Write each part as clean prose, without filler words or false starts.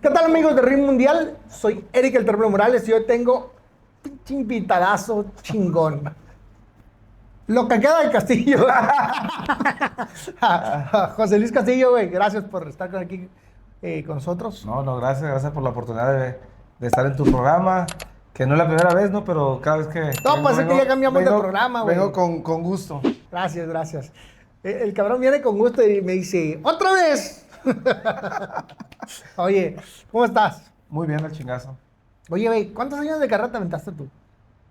¿Qué tal, amigos de Ring Mundial? Soy Eric el Terreno Morales y hoy tengo pinche invitadazo chingón. Lo que queda del Castillo. José Luis Castillo, güey, gracias por estar aquí con nosotros. No, gracias por la oportunidad de estar en tu programa, que no es la primera vez, ¿no? Pero cada vez que No, pues es que ya cambiamos de programa, güey. Vengo con gusto. Gracias. El cabrón viene con gusto y me dice, ¡otra vez! Oye, ¿cómo estás? Muy bien el chingazo. Oye, güey, ¿cuántos años de carrera te aventaste tú?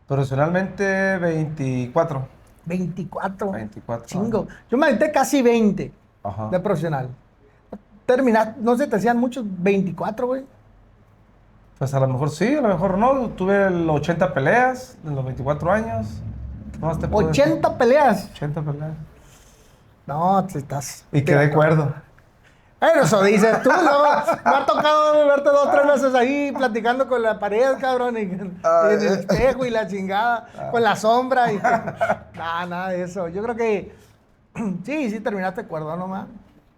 Profesionalmente 24. 24. 24 Chingo. años. Yo me aventé casi 20 Ajá. de profesional. Terminaste, no sé, te hacían muchos 24, güey. Pues a lo mejor sí, a lo mejor no. Tuve 80 peleas en los 24 años. ¿Qué más te puedo decir? 80 peleas. 80 peleas. No, te estás. Y quedé cuerdo. Pero eso dices tú, ¿no? Me ha tocado verte 2 o 3 veces ahí platicando con la pared, cabrón, y en el espejo y la chingada, con la sombra y nada de eso. Yo creo que sí terminaste cuerdo nomás.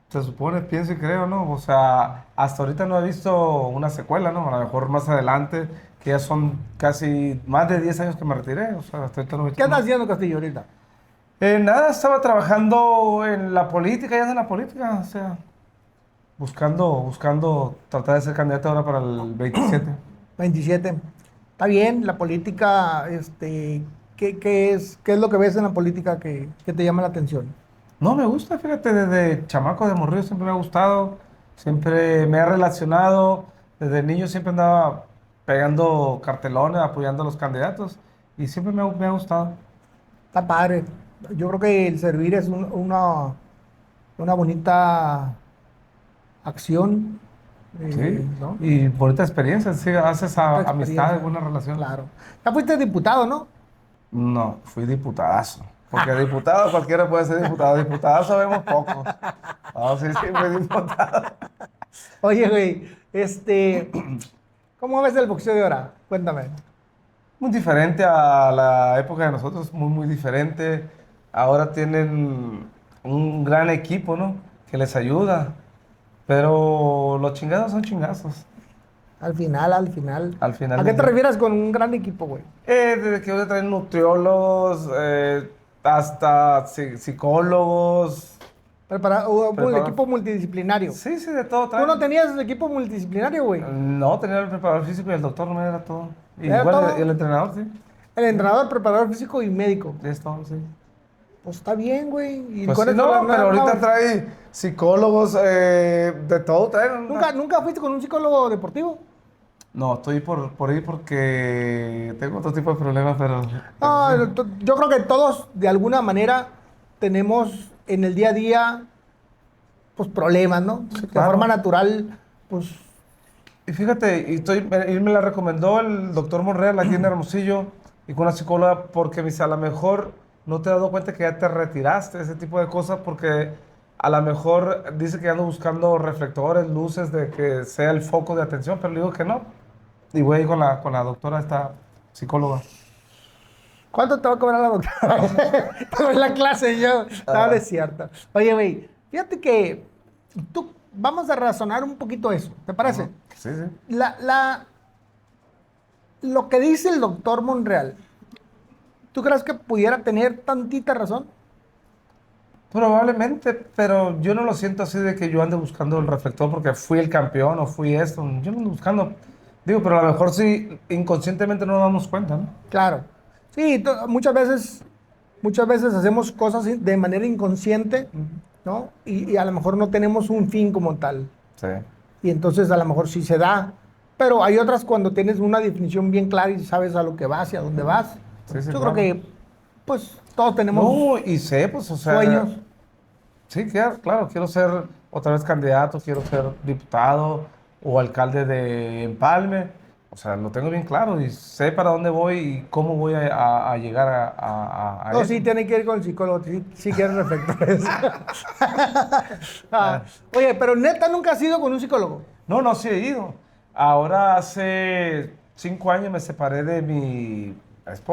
Se supone, pienso y creo, ¿no? O sea, hasta ahorita no he visto una secuela, ¿no? A lo mejor más adelante, que ya son casi más de 10 años que me retiré. O sea, hasta ahorita no he visto ¿Qué andas más. haciendo, Castillo, ahorita? Nada, estaba trabajando en la política, ya en la política, o sea, buscando tratar de ser candidato ahora para el 27. 27. Está bien, la política, ¿qué es lo que ves en la política que te llama la atención? No, me gusta, fíjate, desde chamaco de morrillo siempre me ha gustado, siempre me ha relacionado, desde niño siempre andaba pegando cartelones, apoyando a los candidatos y siempre me ha gustado. Está padre. Yo creo que el servir es una bonita acción, Sí, ¿no? y bonita experiencia, sí, haces Bonita amistades, experiencia. buena relación. Claro. Ya fuiste diputado, ¿no? No, fui diputadazo. Porque diputado cualquiera puede ser diputado. Diputado sabemos poco. No, sí, fui diputado. Oye, güey, ¿cómo ves el boxeo de ahora? Cuéntame. Muy diferente a la época de nosotros, muy diferente. Ahora tienen un gran equipo, ¿no? Que les ayuda. Pero los chingazos son chingazos. Al final. Al final ¿A qué del te día. refieres con un gran equipo, güey? Desde que ahora traen nutriólogos, hasta psicólogos. Un equipo multidisciplinario. Sí, de todo ¿Tú traen. no tenías equipo multidisciplinario, güey? No, tenía el preparador físico y el doctor, no me era todo. Y ¿Era bueno, todo? y el entrenador, sí. El entrenador, preparador físico y médico. Es todo, sí. Pues está bien, güey. Y Pues con sí, eso no, pero ahorita trae psicólogos, de todo traen. ¿Nunca fuiste con un psicólogo deportivo? No, estoy por ir porque tengo otro tipo de problemas, pero... No, yo creo que todos, de alguna manera, tenemos en el día a día, pues, problemas, ¿no? De Claro. forma natural, pues, Y fíjate, él me la recomendó el doctor Monreal aquí en Hermosillo y con una psicóloga porque me dice, a lo mejor no te has dado cuenta que ya te retiraste, ese tipo de cosas, porque a lo mejor dice que ando buscando reflectores, luces, de que sea el foco de atención, pero le digo que no. Y voy a ir con la doctora, esta psicóloga. ¿cuánto te va a cobrar la doctora? Tengo en la clase yo. No, no es cierto. Oye, güey, fíjate que vamos a razonar un poquito eso, ¿te parece? Sí. Lo que dice el doctor Monreal, ¿tú crees que pudiera tener tantita razón? Probablemente, pero yo no lo siento así de que yo ande buscando el reflector porque fui el campeón o fui esto. Yo no ando buscando. Digo, pero a lo mejor sí, inconscientemente no nos damos cuenta, ¿no? Claro. Sí, muchas veces hacemos cosas de manera inconsciente, ¿no? Y a lo mejor no tenemos un fin como tal. Sí. Y entonces a lo mejor sí se da. Pero hay otras cuando tienes una definición bien clara y sabes a lo que vas y a dónde vas. Sí, Yo claro. creo que, pues, todos tenemos No, y sé, pues, o sea... sueños. Sí, claro, quiero ser otra vez candidato, quiero ser diputado o alcalde de Empalme. O sea, lo tengo bien claro y sé para dónde voy y cómo voy a llegar a No, eso. sí, tiene que ir con el psicólogo, sí quiere reflectores. Oye, pero neta, ¿nunca has ido con un psicólogo? No, sí he ido. Ahora hace 5 años me separé de mi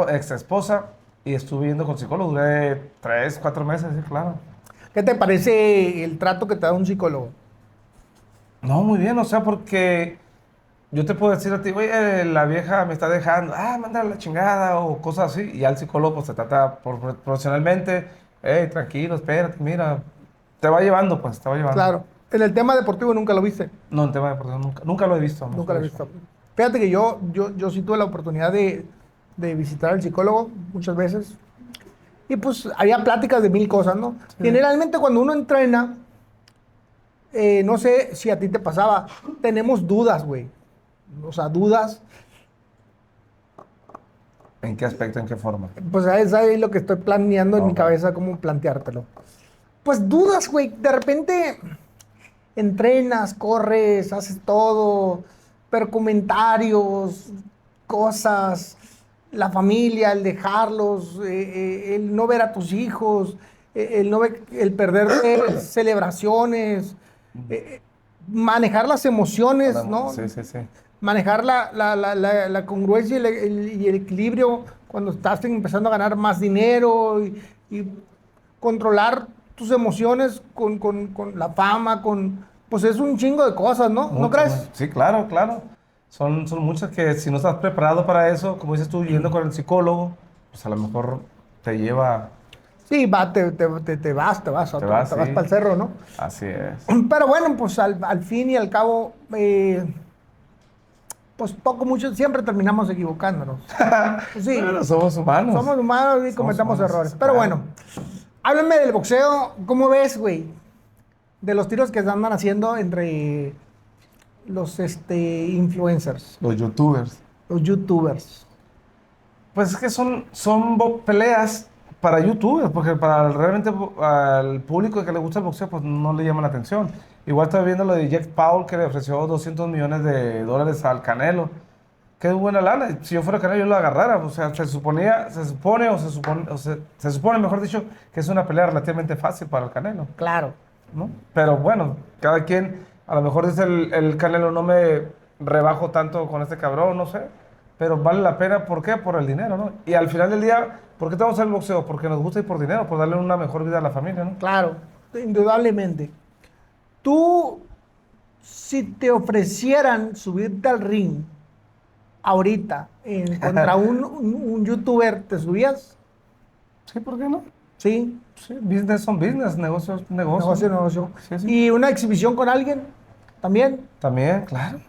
ex esposa y estuve yendo con psicólogo. Duré 3, 4 meses, sí, claro. ¿Qué te parece el trato que te da un psicólogo? No, muy bien, o sea, porque yo te puedo decir a ti, oye, la vieja me está dejando, mándale la chingada o cosas así. Y al psicólogo pues, se trata profesionalmente, hey, tranquilo, espérate, mira, te va llevando, pues, te va llevando. Claro. En el tema deportivo nunca lo viste. No, en tema de deportivo nunca lo he visto. Nunca lo he visto. Fíjate que yo sí tuve la oportunidad de visitar al psicólogo muchas veces. Y pues había pláticas de mil cosas, ¿no? Sí. Generalmente cuando uno entrena, no sé si a ti te pasaba, tenemos dudas, güey. O sea, dudas. ¿En qué aspecto, en qué forma? Pues es ahí lo que estoy planeando en mi Ok. cabeza, cómo planteártelo. Pues dudas, güey. De repente entrenas, corres, haces todo, pero comentarios, cosas, la familia, el dejarlos, el no ver a tus hijos, el perder celebraciones, manejar las emociones, ¿no? Sí, sí, sí. Manejar la congruencia y el equilibrio cuando estás empezando a ganar más dinero y controlar tus emociones con la fama, pues es un chingo de cosas, ¿no? ¿No crees? Sí, claro, claro. Son muchas que si no estás preparado para eso, como dices tú, yendo con el psicólogo, pues a lo mejor te lleva... Sí, te vas vas, sí. para el cerro, ¿no? Así es. Pero bueno, pues al fin y al cabo, pues poco, mucho, siempre terminamos equivocándonos. Pues sí, Pero somos humanos. somos humanos y Somos cometemos humanos, errores. Pero claro. bueno, háblame del boxeo. ¿Cómo ves, güey? De los tiros que se andan haciendo entre los influencers, Los youtubers. los youtubers. Pues es que son peleas para youtubers, porque para realmente al público que le gusta el boxeo, pues no le llama la atención. Igual estaba viendo lo de Jake Paul, que le ofreció $200 millones al Canelo. Qué buena lana. Si yo fuera Canelo, yo lo agarrara. O sea, se supone, mejor dicho, que es una pelea relativamente fácil para el Canelo, Claro. ¿no? Pero bueno, cada quien, a lo mejor dice el Canelo, no me rebajo tanto con este cabrón, no sé, pero vale la pena, ¿por qué? Por el dinero, ¿no? Y al final del día, ¿por qué estamos en el boxeo? Porque nos gusta y por dinero, por darle una mejor vida a la familia, ¿no? Claro, indudablemente. Tú, si te ofrecieran subirte al ring ahorita contra un youtuber, ¿te subías? Sí, ¿por qué no? Sí, Sí, business son business, negocios, negocio, negocio. Sí, sí. ¿Y una exhibición con alguien? ¿También? También, claro.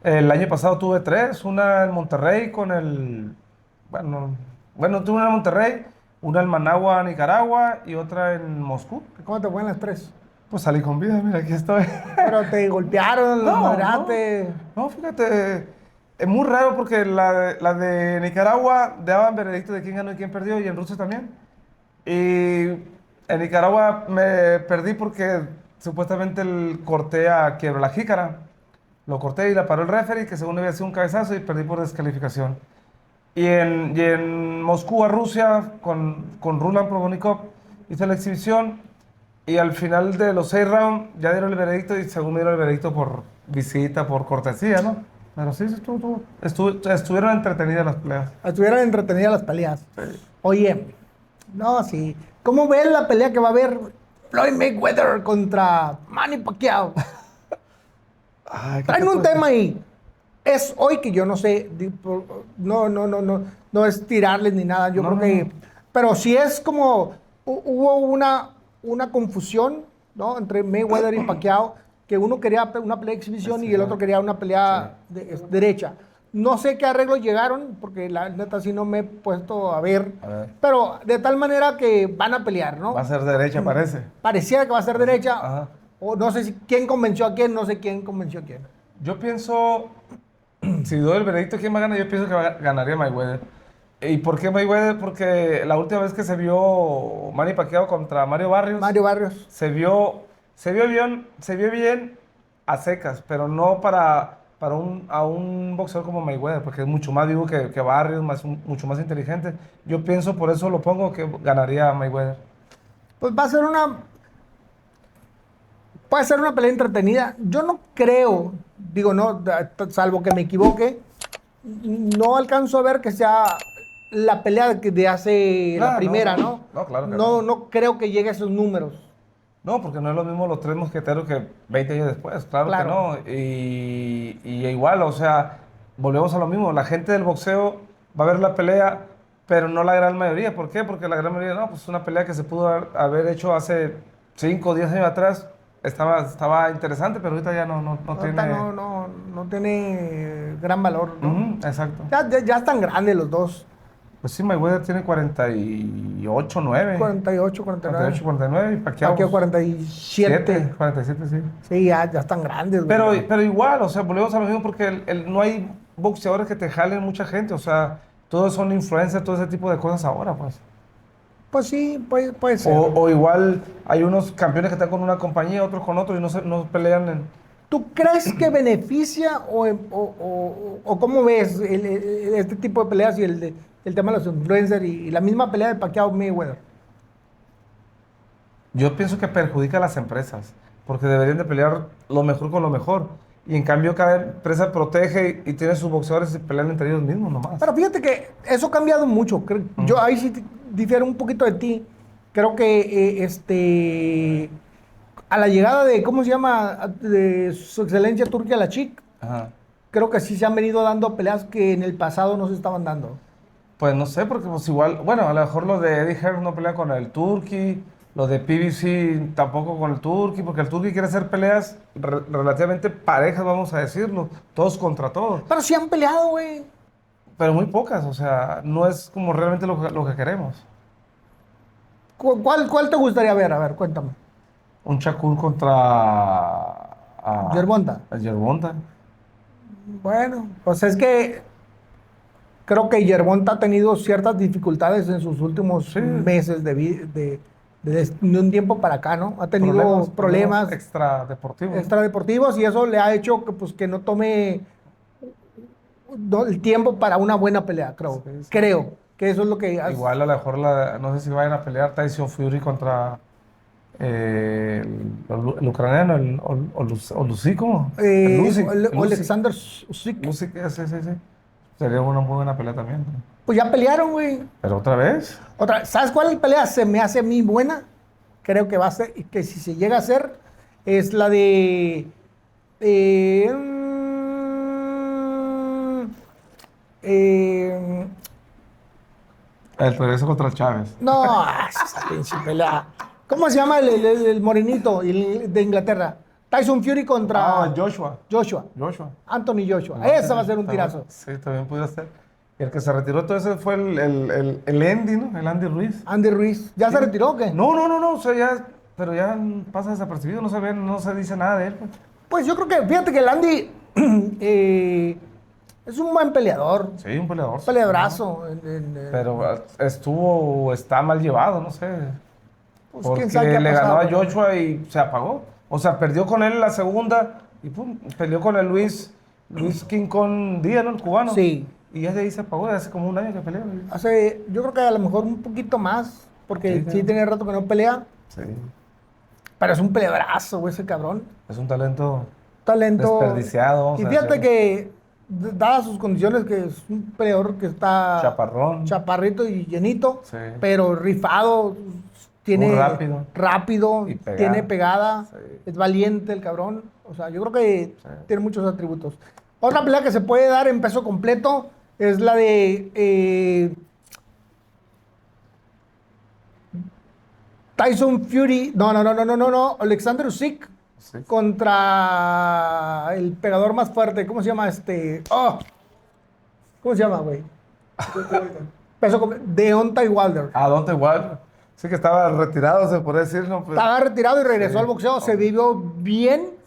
El año pasado tuve 3, una en Monterrey con tuve una en Monterrey, una en Managua, Nicaragua y otra en Moscú. ¿Cómo te fue en las tres? Pues salí con vida, mira, aquí estoy. Pero te golpearon, los No, madraste. No, fíjate, es muy raro porque la de Nicaragua daban veredicto de quién ganó y quién perdió, y en Rusia también. Y en Nicaragua me perdí porque supuestamente corté a Quiebra la Jícara. Lo corté y la paró el referee, que según había sido un cabezazo, y perdí por descalificación. Y en Moscú, a Rusia, con Rulan Provonikov, hice la exhibición. Y al final de los 6 rounds ya dieron el veredicto, y según me dieron el veredicto por visita, por cortesía, ¿no? Pero sí, estuvieron entretenidas las peleas. Estuvieran entretenidas las peleas. Oye, no, sí. ¿Cómo ves la pelea que va a haber Floyd Mayweather contra Manny Pacquiao? Ay, Traen un tema ahí. Es hoy que yo no sé, no es tirarles ni nada. Yo No, creo que, no. pero sí es como hubo una confusión, ¿no? Entre Mayweather y Pacquiao, que uno quería una pelea de exhibición Sí, y el otro quería una pelea derecha. No sé qué arreglos llegaron, porque la neta sí no me he puesto a ver, A ver. pero de tal manera que van a pelear, ¿no? Va a ser derecha, parece. Pareciera que va a ser derecha, Ajá. o no sé quién convenció a quién, no sé quién convenció a quién. Yo pienso, si doy el veredicto, ¿quién va a ganar? Yo pienso que ganaría Mayweather. ¿Y por qué Mayweather? Porque la última vez que se vio Manny Pacquiao contra Mario Barrios, Mario Barrios. se vio bien a secas, pero no a un boxeador como Mayweather, porque es mucho más vivo que Barrios, mucho más inteligente. Yo pienso, por eso lo pongo, que ganaría Mayweather. Pues va a ser puede ser una pelea entretenida. Yo no creo, digo no, salvo que me equivoque, no alcanzo a ver que sea la pelea de hace la Claro, primera, no. ¿no? No, claro que No creo que llegue a esos números. No, porque no es lo mismo los 3 mosqueteros que 20 años después, claro Claro. que no. Y y igual, o sea, volvemos a lo mismo. La gente del boxeo va a ver la pelea, pero no la gran mayoría. ¿Por qué? Porque la gran mayoría, no, pues es una pelea que se pudo haber hecho hace 5 o 10 años atrás. Estaba interesante, pero ahorita ya no Ahorita tiene... no tiene gran valor, ¿no? Ujú, exacto. Ya están grandes los dos. Pues sí, Mayweather tiene 48, 9. 48, 49. 48, 49 y Pacquiao Pacquiao 47. 47, sí. Sí, ya están grandes, Pero, güey. pero igual, o sea, volvemos a lo mismo porque no hay boxeadores que te jalen mucha gente, o sea, todos son influencers, todo ese tipo de cosas ahora, pues. Pues sí, puede ser. O igual hay unos campeones que están con una compañía, otros con otros y no pelean en... ¿Tú crees que beneficia o cómo ves este tipo de peleas y el tema de los influencers y la misma pelea de Pacquiao Mayweather? Yo pienso que perjudica a las empresas, porque deberían de pelear lo mejor con lo mejor. Y en cambio cada empresa protege y tiene sus boxeadores y pelean entre ellos mismos nomás. Pero fíjate que eso ha cambiado mucho. Yo ahí sí difiero un poquito de ti. Creo que a la llegada de, ¿cómo se llama? De su excelencia Turki Al-Sheikh, Ajá. creo que sí se han venido dando peleas que en el pasado no se estaban dando. Pues no sé, porque pues igual, bueno, a lo mejor lo de Eddie Hearn no pelea con el Turki, lo de PBC tampoco con el Turki, porque el Turki quiere hacer peleas relativamente parejas, vamos a decirlo, todos contra todos, Pero sí han peleado, güey. pero muy pocas, o sea, no es como realmente lo que queremos. ¿Cuál te gustaría ver? A ver, cuéntame. Un Shakur contra Gervonta. a Gervonta. Bueno, pues es que creo que Gervonta ha tenido ciertas dificultades en sus últimos Sí. meses de un tiempo para acá, ¿no? Ha tenido problemas extradeportivos. extradeportivos y eso le ha hecho que, pues, que no tome el tiempo para una buena pelea, creo. Sí, sí. Creo que eso es lo que... Igual a lo mejor, no sé si vayan a pelear Tyson Fury contra el ucraniano, el Usyk, ¿cómo? El Usyk, el Usyk. Alexander Usyk. Usyk, sí. Sería una muy buena pelea también. Pues ya pelearon, güey. Pero otra vez, ¿Sabes cuál pelea se me hace a mí buena? Creo que va a ser, que si se llega a hacer, es la de... el regreso contra el Chávez. no, esa pinche pelea. ¿Cómo se llama el morenito de Inglaterra? Tyson Fury contra Joshua. Joshua. Anthony Joshua. Esa va a ser un tirazo. Sí, también pudiera ser. Y el que se retiró todo ese fue el Andy, ¿no? El Andy Ruiz. Andy Ruiz. ¿Ya se retiró o qué? No, o sea, pero ya pasa desapercibido, no se dice nada de él. Pues. Pues yo creo que, fíjate que el Andy es un buen peleador. Sí, un peleador. Un peleadorazo. Pero está mal llevado, no sé. Pues, Porque quién sabe qué ha le pasado, ganó a pero- Joshua y se apagó. O sea, perdió con él en la segunda y pum, peleó con el Luis King Kong Díaz, ¿no? El cubano. Sí. Y ya de ahí se apagó, hace como un año que peleó. Yo creo que a lo mejor un poquito más, porque Sí, sí, claro. tiene rato que no pelea, Sí. pero es un peleadorazo, güey, ese cabrón. Es un talento Talento. desperdiciado. vamos Y a fíjate decirlo. que, dadas sus condiciones, que es un peleador que está Chaparrón. chaparrito y llenito, Sí. pero rifado, tiene Muy rápido. rápido, Y pegada. tiene pegada, Sí. es valiente el cabrón. O sea, yo creo que Sí. tiene muchos atributos. Otra pelea que se puede dar en peso completo es la de Tyson Fury, no, Alexander Usyk Sí. contra el pegador más fuerte, ¿cómo se llama ¿Cómo se llama, güey? Deontay Wilder. Deontay Wilder. Sí que estaba retirado, se puede decir, ¿no? Pues, Estaba retirado y regresó Sí. al boxeo, se vivió bien.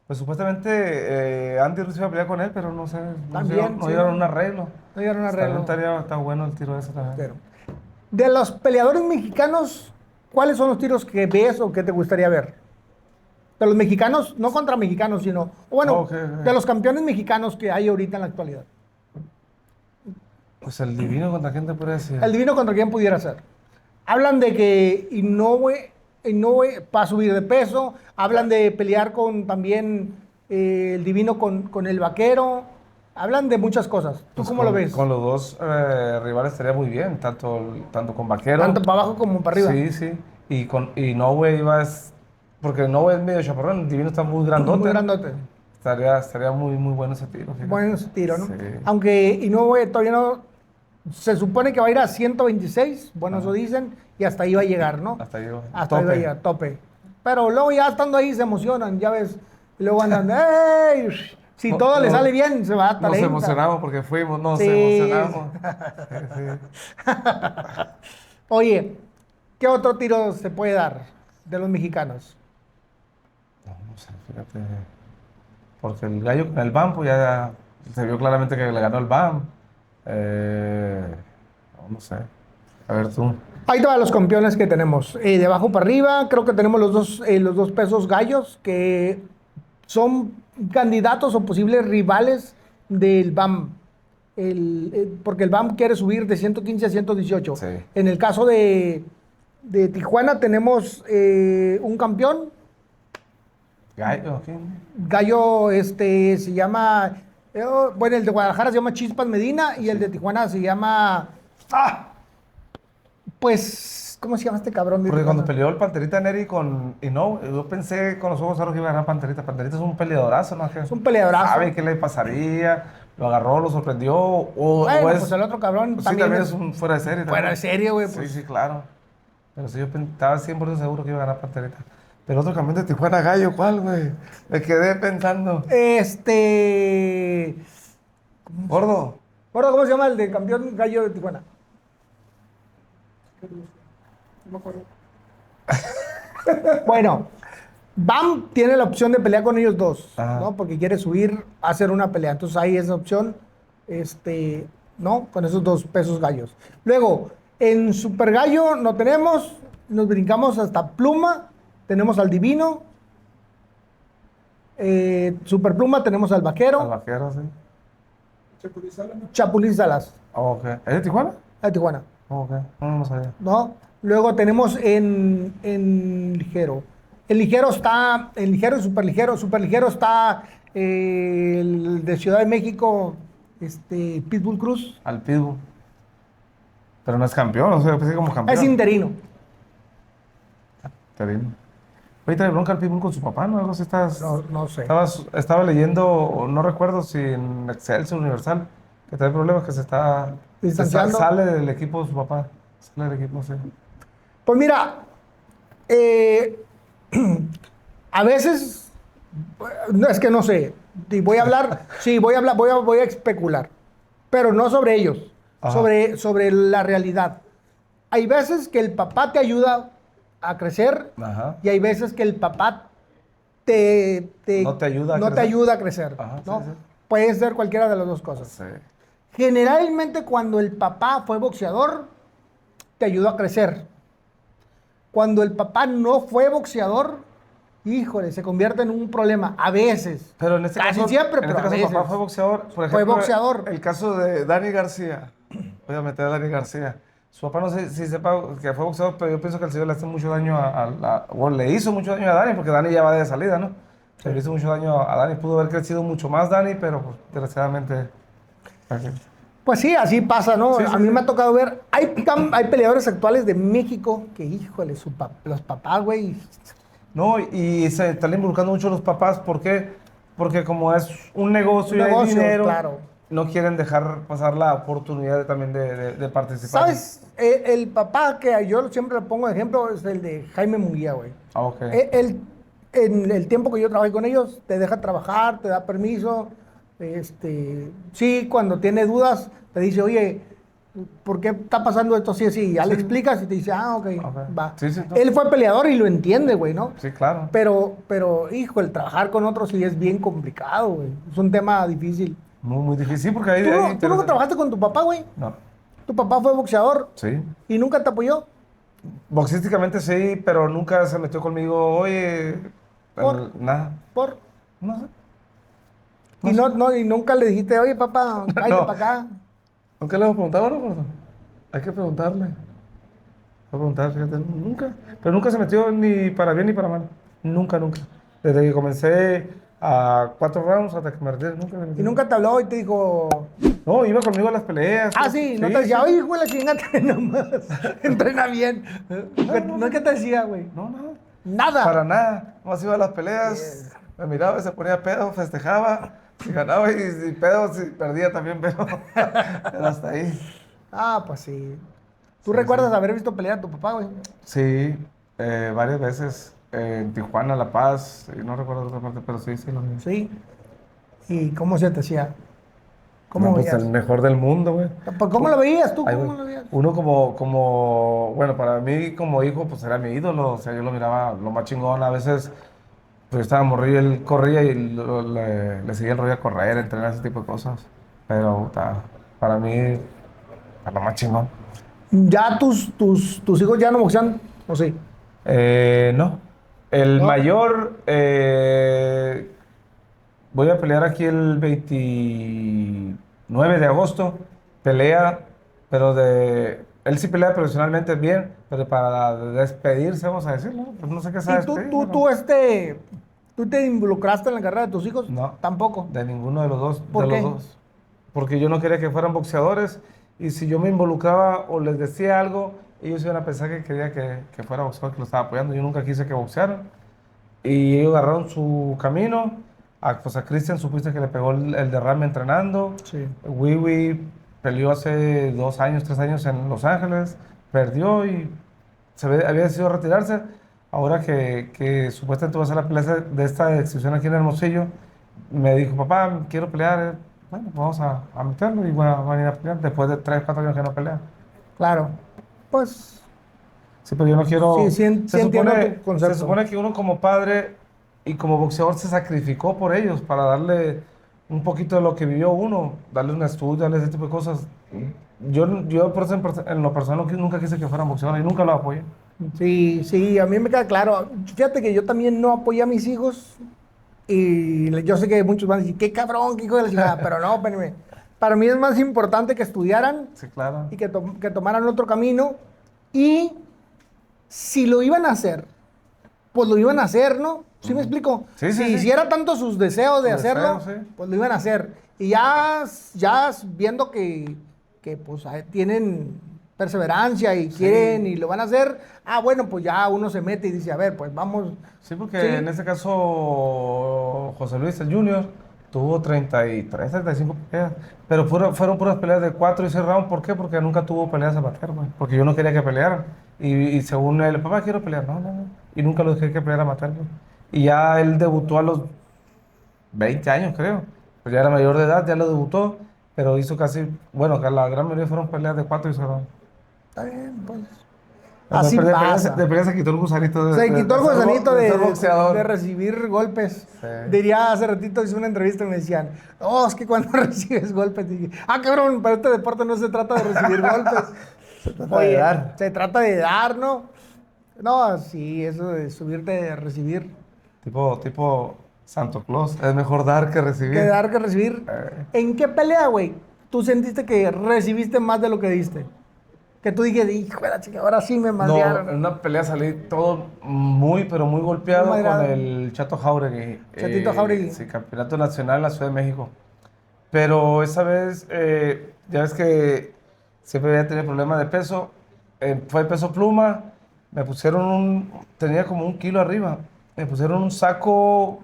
pues supuestamente Andy Ruiz iba a pelear con él, pero no sé. También, No sí. llegaron a un arreglo. No llegaron a arreglo. Está bueno el tiro ese también. Pero, de los peleadores mexicanos, ¿cuáles son los tiros que ves o que te gustaría ver? De los mexicanos, no contra mexicanos, sino, bueno, Ok. de los campeones mexicanos que hay ahorita en la actualidad. Pues el divino contra quién te puede decir. El divino contra quién pudiera ser. Hablan de que Inoue para subir de peso, hablan de pelear con también el divino con el vaquero, hablan de muchas cosas. ¿Tú Pues cómo lo ves? Con los dos rivales estaría muy bien, tanto con Vaquero. Tanto para abajo como para arriba. Sí. Y Noe porque Noe es medio chaparrón, el divino está muy grandote. Muy grandote. estaría muy, muy bueno ese tiro. Fíjate. Bueno ese tiro, ¿no? Sí. Aunque, y no voy, todavía no, se supone que va a ir a 126, bueno, eso dicen, y hasta ahí va a llegar, ¿no? Hasta ahí va. Hasta ahí va a llegar, tope. Pero luego ya estando ahí se emocionan, ya ves, y luego andan, ¡ey! Si todo le sale bien, se va a Nos emocionamos porque fuimos, nos emocionamos. Sí. Oye, ¿qué otro tiro se puede dar de los mexicanos? No sé, fíjate. Porque el gallo con el BAM, pues ya se vio claramente que le ganó el BAM. No sé. A ver tú. Ahí todos los campeones que tenemos. De abajo para arriba, creo que tenemos los dos pesos gallos que son candidatos o posibles rivales del BAM. Porque el BAM quiere subir de 115 a 118. Sí. En el caso de Tijuana tenemos un campeón. Gallo, ¿quién? Gallo se llama... bueno, el de Guadalajara se llama Chispas Medina y el de Tijuana se llama... Pues, ¿cómo se llama este cabrón? Porque cuando peleó el Panterita Neri con Inoue, yo pensé con los ojos cerrados que iba a ganar Panterita. Panterita es un peleadorazo, ¿no? Es un peleadorazo. ¿Sabe qué le pasaría? Lo agarró, lo sorprendió. Bueno, pues el otro cabrón sí, también es un fuera de serie. Fuera de serie, güey. Sí, Pues. sí, claro. Pero sí, yo estaba 100% seguro que iba a ganar Panterita. Pero otro campeón de Tijuana, Gallo, ¿cuál, güey? Me quedé pensando. Gordo, ¿cómo se llama el de campeón Gallo de Tijuana? No me acuerdo. Bueno, BAM tiene la opción de pelear con ellos dos, ¿no? Porque quiere subir a hacer una pelea. Entonces hay esa opción, ¿no? Con esos dos pesos gallos. Luego, en Super Gallo no tenemos, nos brincamos hasta Pluma, tenemos al Divino. Super Pluma tenemos al Vaquero. Al Vaquero, sí. Chapulín Salas. Oh, ok. ¿Es de Tijuana? De Tijuana. Oh, ok. No sabía. ¿No? Luego tenemos en ligero. En ligero está, en ligero y super ligero. Super ligero está el de Ciudad de México, Pitbull Cruz. Al Pitbull. Pero no es campeón, o sea, pues como campeón. Es interino. Interino. Ahorita le bronca al Pitbull con su papá, ¿no? Algo así No sé. Estaba leyendo, no recuerdo si en Excelsior Universal, que trae problemas que se está distanciando. Sale del equipo de su papá. Sale del equipo, sí. Pues mira, a veces, no, es que no sé, y voy a hablar, sí, voy a especular, pero no sobre ellos, sobre la realidad. Hay veces que el papá te ayuda a crecer. Ajá. Y hay veces que el papá no te ayuda a crecer. Ajá, ¿no? sí, sí. Puede ser cualquiera de las dos cosas. Sí. Generalmente cuando el papá fue boxeador, te ayudó a crecer. Cuando el papá no fue boxeador, híjole, se convierte en un problema. A veces. Pero en este Casi caso, siempre, en pero este a caso veces. papá fue boxeador. Por ejemplo, Fue boxeador. El caso de Dani García. Voy a meter a Dani García. Su papá no sé si sepa que fue boxeador, pero yo pienso que el señor le hace mucho daño le hizo mucho daño a Dani, porque Dani ya va de salida, ¿no? Sí. Le hizo mucho daño a Dani. Pudo haber crecido mucho más Dani, pero pues, desgraciadamente... Pues sí, así pasa, ¿no? Sí, a mí me ha tocado ver, hay peleadores actuales de México que, híjole, los papás, güey. No, y se están involucrando mucho los papás, ¿por qué? Porque como es un negocio y hay dinero, claro. No quieren dejar pasar la oportunidad también de participar. ¿Sabes? El papá que yo siempre le pongo de ejemplo es el de Jaime Munguía, güey. Ah, ok. Él, en el tiempo que yo trabajé con ellos, te deja trabajar, te da permiso. Sí, cuando tiene dudas, te dice, oye, ¿por qué está pasando esto así así? Ya le explicas y te dice, ok, va. Sí, no. Él fue peleador y lo entiende, güey, ¿no? Sí, claro. Pero, hijo, el trabajar con otros sí es bien complicado, güey. Es un tema difícil. Muy, muy difícil porque ahí... ¿Tú nunca trabajaste con tu papá, güey? No. ¿Tu papá fue boxeador? Sí. ¿Y nunca te apoyó? Boxísticamente sí, pero nunca se metió conmigo, oye... Nada. ¿Por? No sé. Y nunca le dijiste, oye, papá, cállate para acá. ¿Nunca le hemos preguntado, no? Hay que preguntarle. Voy a preguntar, fíjate, nunca. Pero nunca se metió ni para bien ni para mal. Nunca. Desde que comencé a 4 rounds hasta que me retiré, nunca me metió. ¿Y nunca te habló y te dijo...? No, iba conmigo a las peleas. Sí, no te decía, oye, güey, la chingada, entrena bien. No es que te decía, güey. No, nada. Nada. Para nada. Más iba a las peleas. me miraba y se ponía pedo, festejaba, y ganaba y pedo, si perdía también, pero hasta ahí. Ah, pues sí. ¿Tú Sí, recuerdas sí. haber visto pelear a tu papá, güey? Sí, varias veces en Tijuana, La Paz, y no recuerdo otra parte, pero sí, sí lo vi. Sí. ¿Y cómo se te hacía? No, ¿Cómo pues el veías? mejor del mundo, güey. Pues, ¿cómo lo veías tú? Ay, güey. ¿Cómo lo veías? Uno bueno, para mí como hijo, pues era mi ídolo, o sea, yo lo miraba lo más chingón, a veces, pues estaba morrillo, él corría y le seguía el rollo a correr, entrenar, ese tipo de cosas, pero para mí, era lo más chingón. ¿Ya tus hijos ya no boxean? ¿O sí? No, el ¿No? mayor, voy a pelear aquí el 29 de agosto. Pelea, pero él sí pelea profesionalmente bien, pero para despedirse, vamos a decirlo. Pues no sé qué se va ¿Y a despedir, pero tú te involucraste en la carrera de tus hijos? no, Tampoco. de ninguno de los dos, ¿Por de los qué? dos. Porque yo no quería que fueran boxeadores y si yo me involucraba o les decía algo, ellos iban a pensar que quería que fuera boxeador, que lo estaba apoyando. Yo nunca quise que boxearan. Y ellos agarraron su camino. Pues a Cristian supiste que le pegó el derrame entrenando. Sí. Wiwi peleó hace 2 años, 3 años en Los Ángeles. Perdió y había decidido retirarse. Ahora que supuestamente va a hacer la pelea de esta exhibición aquí en Hermosillo, me dijo, papá, quiero pelear. Bueno, pues vamos a meterlo y voy a venir a pelear después de 3, 4 años que no pelea. Claro. Pues Sí, pero yo no sí, quiero. sí entiendo tu Se concepto. supone que uno como padre y como boxeador se sacrificó por ellos para darle un poquito de lo que vivió uno, darle un estudio, darle ese tipo de cosas. Yo por eso en lo personal nunca quise que fueran boxeadores y nunca lo apoyé. Sí, sí, a mí me queda claro. Fíjate que yo también no apoyé a mis hijos y yo sé que muchos van a decir, qué cabrón, qué hijo de la chingada, pero no, espérenme. Para mí es más importante que estudiaran Sí, claro. y que tomaran otro camino y si lo iban a hacer, pues lo iban a hacer, ¿no? ¿Sí me explico? Sí, sí, Si sí. era tanto sus deseos de Su hacerlo, deseo, sí. pues lo iban a hacer. Y ya viendo que pues tienen perseverancia y quieren Sí. y lo van a hacer, bueno, pues ya uno se mete y dice, a ver, pues vamos, Sí, porque en sí, este caso José Luis, el Junior, tuvo 33, 35 peleas, pero fueron puras peleas de 4 y 6 rounds. ¿Por qué? Porque nunca tuvo peleas amateur, güey. Porque yo no quería que pelearan. Y según él, papá, quiero pelear. No, no, no. Y nunca lo dejé que peleara amateur, güey. Y ya él debutó a los 20 años, creo. Pues ya era mayor de edad, ya lo debutó, pero hizo casi, bueno, que la gran mayoría fueron peleas de 4 y 6 rounds. está bien, pues De, así de pasa. peleas se quitó el gusanito Se quitó el gusanito de ser de boxeador. recibir golpes. Sí. Diría, hace ratito hice una entrevista y me decían, oh, es que cuando recibes golpes, dije, cabrón, para este deporte no se trata de recibir golpes. Se trata de Oye, dar. se trata de dar, ¿no? No, sí, eso de subirte de recibir. Tipo Santo Claus. Es mejor dar que recibir. Que dar que recibir. Eh, ¿En qué pelea, güey, tú sentiste que recibiste más de lo que diste? Que tú dijiste, hijo de la chica, ahora sí me no, en madrearon. una pelea salí todo pero muy Muy golpeado con madreado. el Chato Jauregui. Chatito Jauregui. Sí, campeonato nacional en la Ciudad de México. Pero esa vez, ya ves que siempre había tenido problemas de peso. Fue peso pluma. Me pusieron tenía como 1 kilo arriba. Me pusieron un saco,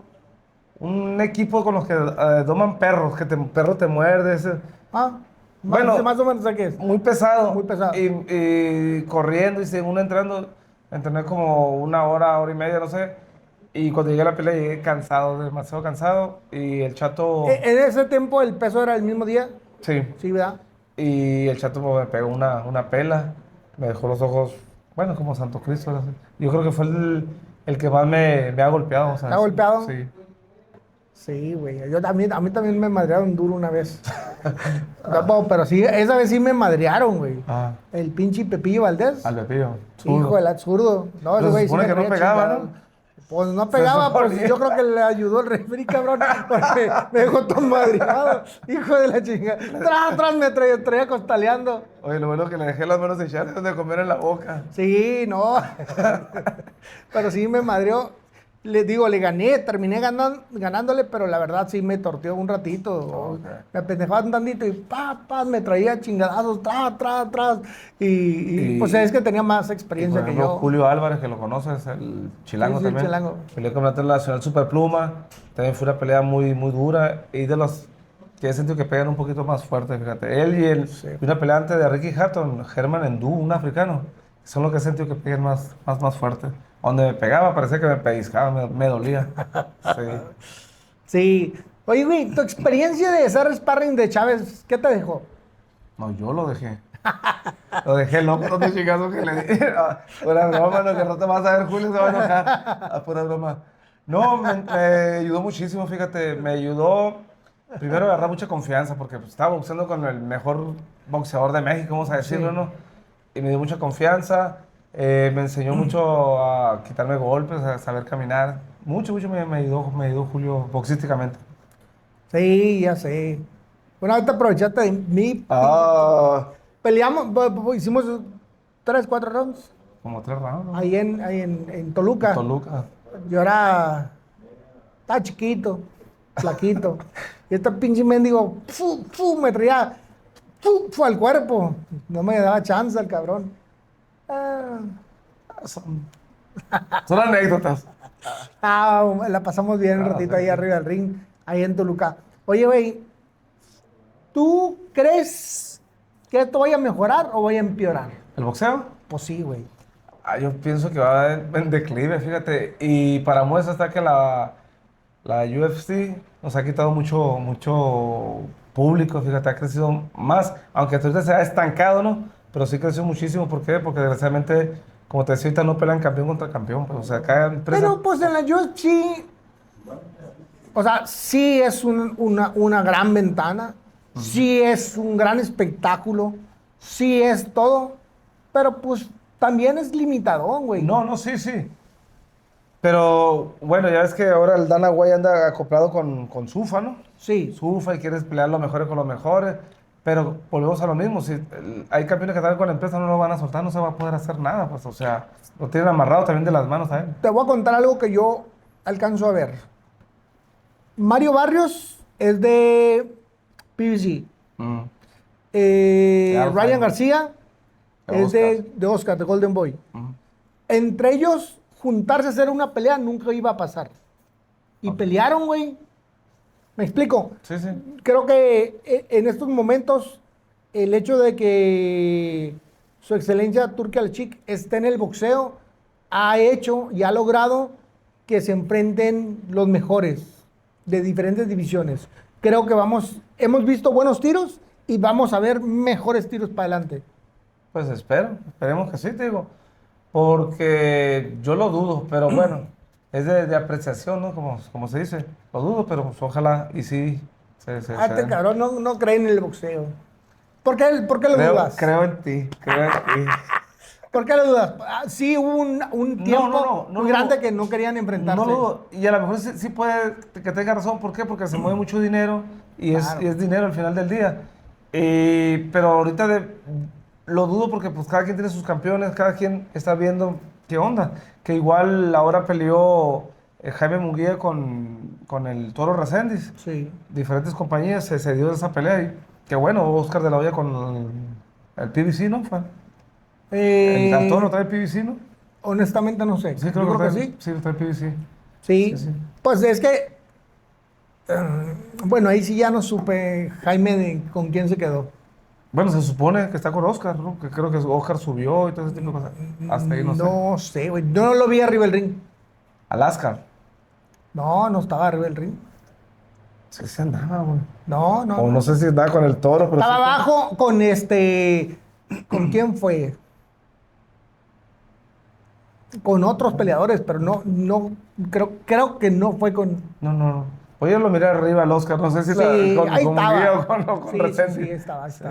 un equipo con los que doman perros, que perro te muerde. Ah, Bueno, más o menos, ¿de qué es? muy pesado. Muy pesado. Y corriendo y según entrando, entrené como 1 hora, hora y media, no sé. Y cuando llegué a la pelea llegué cansado, demasiado cansado. Y el chato, En ese tiempo el peso era el mismo día. sí. Sí, ¿verdad? Y el chato me pegó una pela. Me dejó los ojos, bueno, como Santo Cristo. Ahora sí. Yo creo que fue el que más me ha golpeado. O sea, ¿Te ha golpeado? Sí. Sí, güey. A mí también me madrearon duro una vez. No, pero sí, esa vez sí me madrearon, güey. Ah, El pinche Pepillo Valdés. al Pepillo. Hijo del absurdo. No, ese Pero se güey sí supone me que no traía pegaba, chingado. ¿no? Pues no pegaba, pues suponía. yo creo que le ayudó el refri, cabrón, porque me dejó todo madreado. Hijo de la chingada. Tras me traía costaleando. Oye, lo bueno es que le dejé las manos hinchadas de comer en la boca. Sí, no. Pero sí me madreó. le gané, terminé ganándole, pero la verdad sí me torteó un ratito. Ok. Me apendejaba un tantito y me traía chingadazos, tras. Y pues es que tenía más Y experiencia por que ejemplo, yo. Julio Álvarez, que lo conoces, el chilango Sí, el también. chilango. Peleó campeonato nacional Superpluma. También fue una pelea muy, muy dura. Y de los que he sentido que pegan un poquito más fuerte, fíjate. Él Sí. y una pelea antes de Ricky Hatton, Herman Endú, un africano. Son los que he sentido que pegan más fuerte. Donde me pegaba parecía que me pellizcaba, me dolía. Sí. Sí. Oye, güey, tu experiencia de hacer sparring de Chávez, ¿qué te dejó? No, yo lo dejé. Lo dejé loco, no te chingazo que le di. Pura broma, no, que no te vas a ver, Julio se va a enojar. Pura broma. No, me ayudó muchísimo, fíjate. Me ayudó primero a agarrar mucha confianza, porque pues, estaba boxeando con el mejor boxeador de México, vamos a decirlo, Sí. ¿no? Y me dio mucha confianza. Me enseñó mucho a quitarme golpes, a saber caminar. Mucho me ayudó Julio boxísticamente. Sí, ya sé. Bueno, ahorita aprovechaste de mi pinche. Ah, Peleamos, hicimos 3, 4 rounds como 3 rounds, ¿no? ahí en Toluca. Toluca. Yo estaba chiquito, flaquito. Y este pinche mendigo, me traía al cuerpo. No me daba chance el cabrón. Ah, Son anécdotas. la pasamos bien un ratito ahí sí. arriba del ring, ahí en Toluca. Oye, güey, ¿tú crees que esto vaya a mejorar o vaya a empeorar? ¿El boxeo? Pues sí, güey. Yo pienso que va en declive, fíjate. Y para muestra está que la UFC nos ha quitado mucho público, fíjate, ha crecido más, aunque ahorita se ha estancado, ¿no? Pero sí creció muchísimo. ¿Por qué? Porque desgraciadamente, como te decía, ahorita no pelean campeón contra campeón. Pues, o sea, cada empresa... Pero pues en la UFC, o sea, sí es una gran ventana, sí es un gran espectáculo, sí es todo, pero pues también es limitadón, güey. No, sí. Pero bueno, ya ves que ahora el Dana White anda acoplado con Sufa, ¿no? Sí. Sufa y quieres pelear los mejores con los mejores. Pero volvemos a lo mismo. Si hay campeones que están con la empresa, no lo van a soltar, no se va a poder hacer nada. Pues, o sea, lo tienen amarrado también de las manos a él. Te voy a contar algo que yo alcanzo a ver. Mario Barrios es de PBC. Mm. Ryan Alfa, García de es de Oscar, de Golden Boy. Mm. Entre ellos, juntarse a hacer una pelea nunca iba a pasar. Y pelearon, güey. ¿Me explico? Sí. Creo que en estos momentos el hecho de que su excelencia Turki Al-Sheikh esté en el boxeo ha hecho y ha logrado que se enfrenten los mejores de diferentes divisiones. Creo que hemos visto buenos tiros y vamos a ver mejores tiros para adelante. Pues esperemos que sí, te digo. Porque yo lo dudo, pero bueno, es de apreciación, ¿no? Como se dice. Lo dudo, pero pues, ojalá y sí se den. Este cabrón no cree en el boxeo. ¿Por qué lo dudas? Creo en ti. ¿Por qué lo dudas? Sí hubo un tiempo No, muy grande que no querían enfrentarse. No lo dudo. Y a lo mejor sí puede que tenga razón. ¿Por qué? Porque se mueve mucho dinero y Claro. es dinero al final del día. Pero ahorita lo dudo porque pues cada quien tiene sus campeones, cada quien está viendo qué onda. Que igual ahora peleó Jaime Munguía con el Toro Reséndiz. Sí. Diferentes compañías se dio esa pelea y qué bueno, Oscar de la Hoya con el PBC, ¿no? El Toro trae PBC, ¿no? Honestamente no sé. Sí, Yo creo trae, que sí. Sí, trae PBC. Sí. Sí. Pues es que, bueno, ahí sí ya no supe Jaime con quién se quedó. Bueno, se supone que está con Oscar, ¿no? Que creo que Oscar subió y todo ese tipo de cosas. Hasta ahí no sé. No sé, güey. Yo no lo vi arriba del ring. Alaska. No estaba arriba del ring. Sí, se andaba, güey. No. O no sé si andaba con el Toro, pero Estaba sí. abajo ¿con quién fue? Con otros peleadores, pero no, creo que no fue con... No. Oye, lo miré arriba al Oscar, no sé si Sí, con ahí Munguía estaba. o con Sí, Reséndiz. estaba. Sí.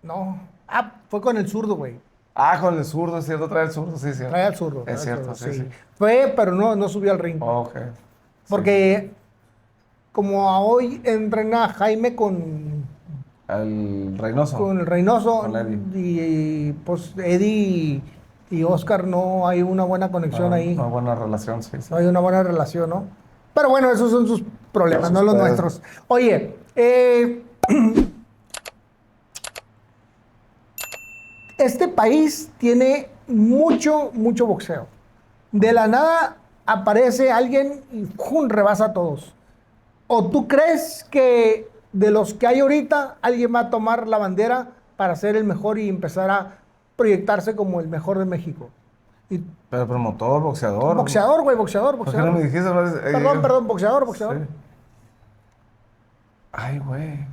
No. Fue con el zurdo, güey. Con el zurdo, es cierto, trae el zurdo, sí, cierto. Trae al zurdo. Es cierto, zurdo, sí. Fue, pero no subió al ring. Ok. Porque como a hoy entrena Jaime con El Reynoso. el Reynoso Con Eddie. y pues Eddie y Oscar no hay una buena conexión ahí. Una buena relación, sí. No hay una buena relación, ¿no? Pero bueno, esos son sus problemas, no los nuestros. Oye, este país tiene mucho boxeo. De la nada aparece alguien y ¡pum!, rebasa a todos. ¿O tú crees que de los que hay ahorita, alguien va a tomar la bandera para ser el mejor y empezar a proyectarse como el mejor de México? Pero promotor, boxeador. Boxeador, güey, boxeador. ¿Por qué no me dijiste? Perdón, boxeador. Sí. Ay, güey.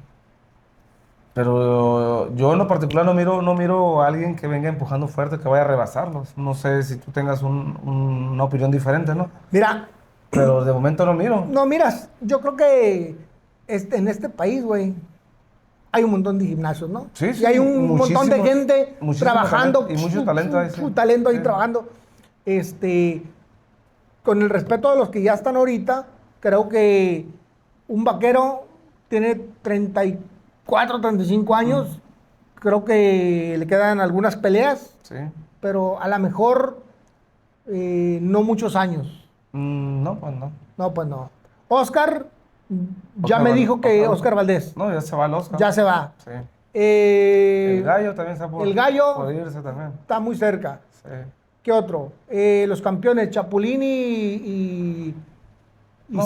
Pero yo en lo particular no miro a alguien que venga empujando fuerte, que vaya a rebasarlos. No sé si tú tengas una opinión diferente, ¿no? Mira. Pero de momento no miro. No, miras, yo creo que en este país, güey, hay un montón de gimnasios, ¿no? Sí. Y hay un montón de gente trabajando. Y mucho talento ahí. Su talento ahí trabajando. Con el respeto de los que ya están ahorita, creo que un vaquero tiene 34, 35 años. Creo que le quedan algunas peleas. Sí. Pero a lo mejor no muchos años. No, pues no. No, pues no. Oscar ya me dijo que Oscar Valdés. No, ya se va el Oscar. Ya se va. Sí. El gallo también está por irse también. Está muy cerca. Sí. ¿Qué otro? Los campeones, Chapulín y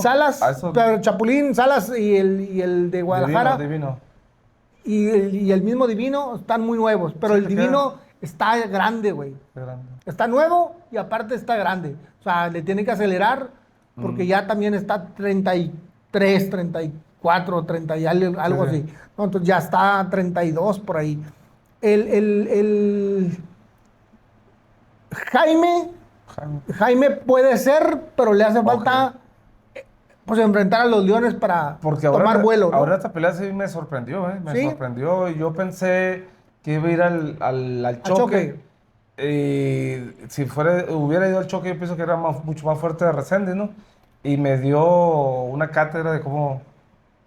Salas. Pero Chapulín, Salas y el de Guadalajara. Divino. Y el mismo Divino están muy nuevos. Pero el Divino está grande, güey. Está nuevo y aparte está grande. O sea, le tiene que acelerar porque ya también está 33, 34, 30 y algo así. No, entonces ya está 32 por ahí. El Jaime puede ser, pero le hace falta pues enfrentar a los Leones para tomar vuelo, ¿no? Ahora esta pelea sí me sorprendió, ¿eh? Me sorprendió. Yo pensé que iba a ir al choque. Si hubiera ido al choque, yo pienso que era mucho más fuerte de Reséndiz, ¿no? Y me dio una cátedra de cómo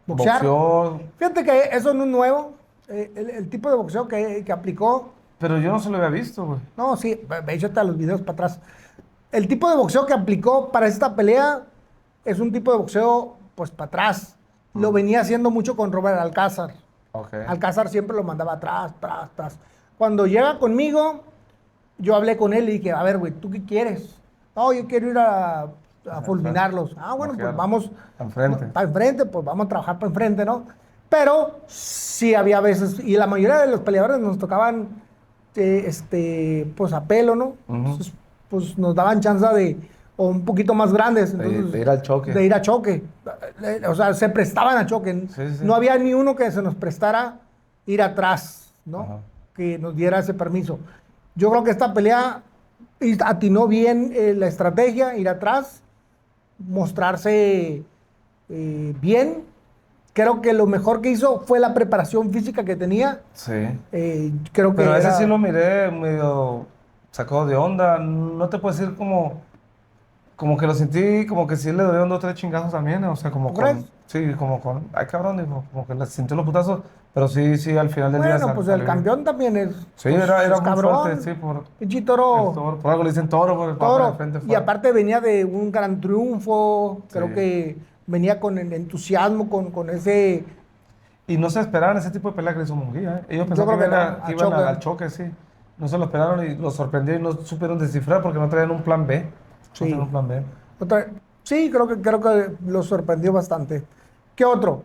boxeó. Fíjate que eso no es nuevo. El tipo de boxeo que aplicó. Pero yo no se lo había visto, güey. No, sí, échate a los videos para atrás. El tipo de boxeo que aplicó para esta pelea es un tipo de boxeo, pues, para atrás. Lo venía haciendo mucho con Robert Alcázar. Okay. Alcázar siempre lo mandaba atrás. Cuando llega conmigo, yo hablé con él y dije, a ver, güey, ¿tú qué quieres? No, yo quiero ir a fulminarlos. Ah, bueno, pues vamos para enfrente, pues vamos a trabajar para enfrente, ¿no? Pero sí había veces, y la mayoría de los peleadores nos tocaban, pues a pelo, ¿no? Entonces, pues nos daban chance o un poquito más grandes. Entonces, de ir al choque. De ir a choque. O sea, se prestaban a choque. Sí. No había ni uno que se nos prestara ir atrás, ¿no? Ajá. Que nos diera ese permiso. Yo creo que esta pelea atinó bien la estrategia, ir atrás, mostrarse bien. Creo que lo mejor que hizo fue la preparación física que tenía. Sí. Creo que pero ese sí lo miré medio sacado de onda. No te puedo decir como que lo sentí, como que sí le dolieron 2 o 3 chingazos también. O sea, como con... Sí, como con... Ay, cabrón, dijo, como que le sintió los putazos. Pero sí, al final del día... Bueno, pues el campeón también es... Sí, pues, era muy cabrón. fuerte, sí, por... Pinche toro. Por algo le dicen toro, por el papá de frente. Y aparte venía de un gran triunfo. Creo que venía con el entusiasmo, con ese... Y no se esperaban ese tipo de pelea que le hizo Munguía, ¿eh? Ellos pensaban que iban al choque, sí. No se lo esperaron y los sorprendió y no supieron descifrar porque no traían un plan B. Sí. No traían un plan B. Sí, creo que los sorprendió bastante. ¿Qué otro?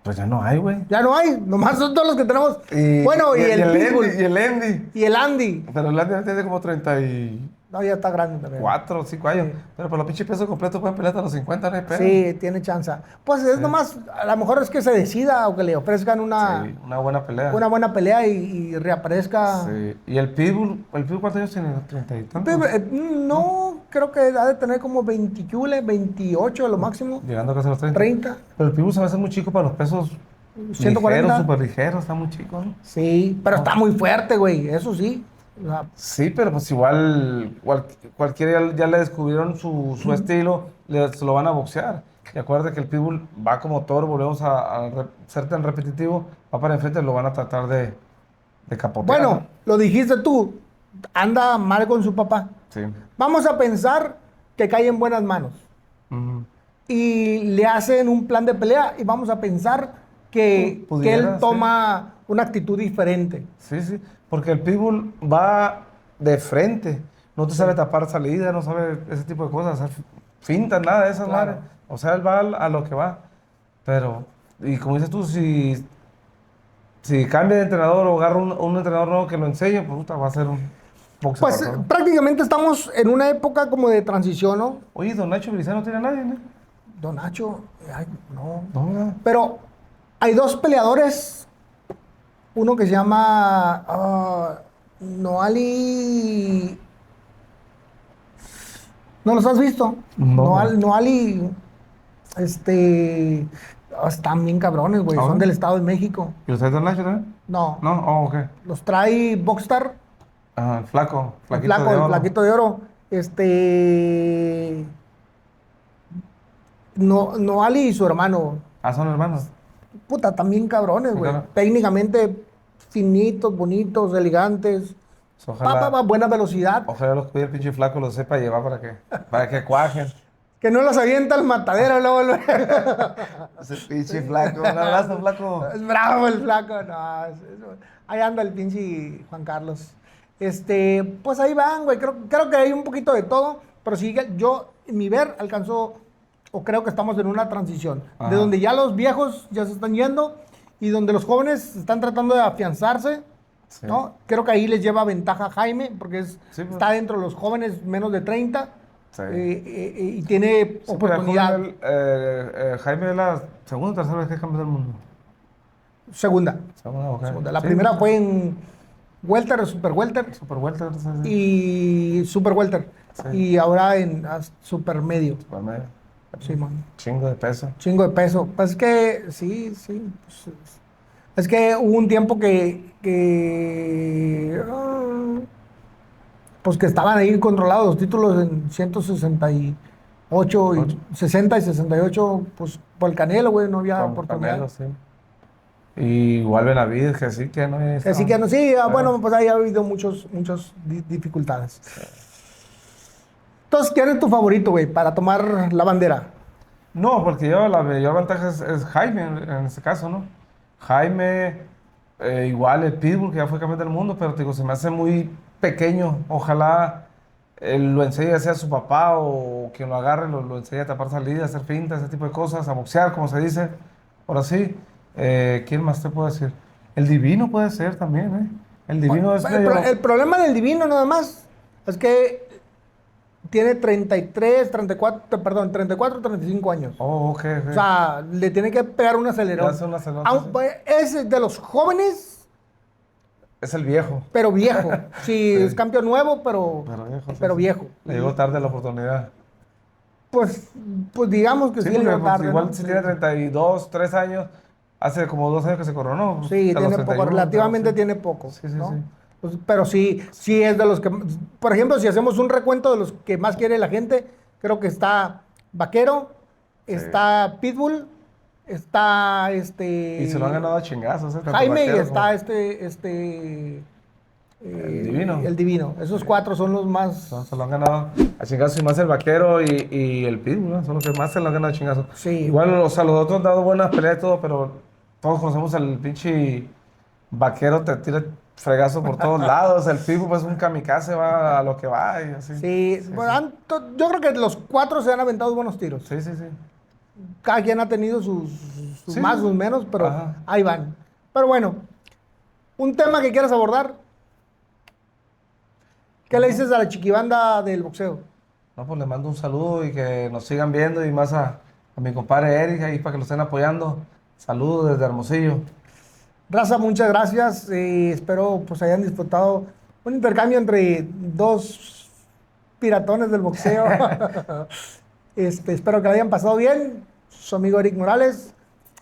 Pues ya no hay, güey. Ya no hay, nomás son todos los que tenemos. Bueno, y el Pitbull. Y el Andy. Y el Andy. Pero el Andy tiene como 30 y... No, ya está grande también. 4 o 5 años. Sí. Pero por los pinches pesos completos pueden pelear hasta los 50, no hay pedo. Sí, tiene chance. Pues es nomás, a lo mejor es que se decida o que le ofrezcan una buena pelea. Una buena pelea y reaparezca. Sí. ¿Y el Pitbull cuántos años tiene? ¿30 y tantos? No, creo que ha de tener como 28 a lo máximo. Llegando casi a los 30. 30. Pero el Pitbull se me hace muy chico para los pesos 140. Súper ligeros, está muy chico, ¿no? Sí, pero está muy fuerte, güey, eso sí. O sea, sí, pero pues igual cualquiera ya le descubrieron su estilo, se lo van a boxear. Y acuérdate que el Pitbull va como toro, volvemos a ser tan repetitivo, va para enfrente, lo van a tratar de capotear. Bueno, ¿no? lo dijiste tú, anda mal con su papá. Sí. Vamos a pensar que cae en buenas manos. Ujú. Y le hacen un plan de pelea y vamos a pensar que Pudiera él toma una actitud diferente. ser. Sí, sí. Porque el pitbull va de frente. No te sabe tapar salida, no sabe ese tipo de cosas. Hacer fintas, nada de esas Claro. madres. O sea, él va a lo que va. Pero, y como dices tú, si cambia de entrenador o agarra un entrenador nuevo que lo enseñe, pues puta, va a ser un boxeador. Pues prácticamente estamos en una época como de transición, ¿no? Oye, don Nacho Brizán no tiene a nadie, ¿no? Don Nacho, ay, no. No, no. Pero hay dos peleadores, uno que se llama Noali. ¿No los has visto? No. Noali, están bien cabrones, güey. ¿Ah, Son bueno? del Estado de México. ¿Y usted es don Nacho también? No, No, oh, ok. los trae Boxstar, Ajá, el flaco, el flaquito flaco, de el oro. flaquito de oro. Noali y su hermano. Ah, son hermanos. Puta, también cabrones, güey. Claro. Técnicamente finitos, bonitos, elegantes. Pues ojalá, Buena velocidad. ojalá los cuide el pinche flaco, los sepa llevar para que cuajen. Que no los avienta al matadero luego. Ese pinche flaco, un abrazo, flaco. Es bravo el flaco. No, ahí anda el pinche Juan Carlos. Pues ahí van, güey. Creo que hay un poquito de todo. Pero sí, yo, en mi ver, alcanzó, o creo que estamos en una transición. Ajá. De donde ya los viejos ya se están yendo y donde los jóvenes están tratando de afianzarse. Sí. ¿No? Creo que ahí les lleva ventaja Jaime, porque Sí, pues. está dentro de los jóvenes menos de 30 Sí. y tiene Sí, pero oportunidad. Jaime es la segunda o tercera vez que es campeón del mundo. Segunda. Segunda, ok. Segunda. La Sí, primera fue en Welter, Super Welter Super Welter. Sí, sí. y Super Welter. Sí. Y ahora en Super Medio. Super medio. Sí, man. Chingo de peso. Chingo de peso. Pues es que, sí. Pues, es que hubo un tiempo pues que estaban ahí controlados los títulos en 168 y 60 y 68, pues por el Canelo, güey, no había Como oportunidad. Canelo, sí. Y igual Benavides, que sí, que no. Así que no, sí, bueno, pues ahí ha habido muchas dificultades. Entonces, ¿quién es tu favorito, güey, para tomar la bandera? No, porque yo la mayor ventaja es Jaime en este caso, ¿no? Jaime, igual el Pitbull, que ya fue campeón del mundo, pero te digo, se me hace muy pequeño. Ojalá lo enseñe ya sea su papá o quien lo agarre, lo enseñe a tapar salidas, a hacer fintas, ese tipo de cosas, a boxear, como se dice. Ahora sí, ¿quién más te puedo decir? El Divino puede ser también, ¿eh? El Divino es medio... El problema del Divino nada más es que tiene 34, 35 años. Oh, ok, ok. O sea, le tiene que pegar un acelerón. Le hace un acelerón, Es de los jóvenes, Es el viejo. pero viejo. Sí, Sí. es campeón nuevo, pero viejo. pero sí. viejo. Le llegó tarde la oportunidad. Pues digamos que sí, le porque, llegó pues, tarde, igual ¿no? si Sí. tiene 32, 3 años, hace como 2 años que se coronó. pues, Sí, a los tiene poco, 31, relativamente sí. tiene poco. Sí, sí, ¿no? sí. Pues, pero sí es de los que, por ejemplo, si hacemos un recuento de los que más quiere la gente, creo que está Vaquero, está Pitbull, está Y se lo han ganado a chingazos, tanto Jaime y Vaquero está como el Divino. El Divino. Esos cuatro son los más. se lo han ganado a chingazos, y más el Vaquero y el Pitbull, ¿no? Son los que más se lo han ganado a chingazos. Sí. Igual, o sea, los otros han dado buenas peleas y todo, pero todos conocemos al pinche Vaquero, te tira fregazo por todos lados. El Pitbull pues, es un kamikaze, va a lo que va y así. Sí, bueno, yo creo que los cuatro se han aventado buenos tiros. Sí, sí, sí. Cada quien ha tenido sus Sí. más, sus menos, pero Ajá. ahí van. Pero bueno, un tema que quieras abordar. ¿Qué le dices a la chiquibanda del boxeo? No, pues le mando un saludo y que nos sigan viendo, y más a mi compadre Eric ahí para que lo estén apoyando. Saludos desde Hermosillo. Raza, muchas gracias. Espero pues hayan disfrutado un intercambio entre dos piratones del boxeo. Espero que lo hayan pasado bien. Su amigo Eric Morales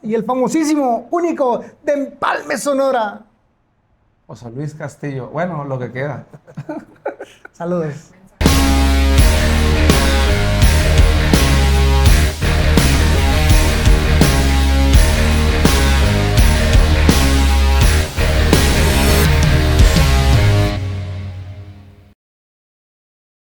y el famosísimo, único de Empalme, Sonora. José Luis Castillo. Bueno, lo que queda. Saludos.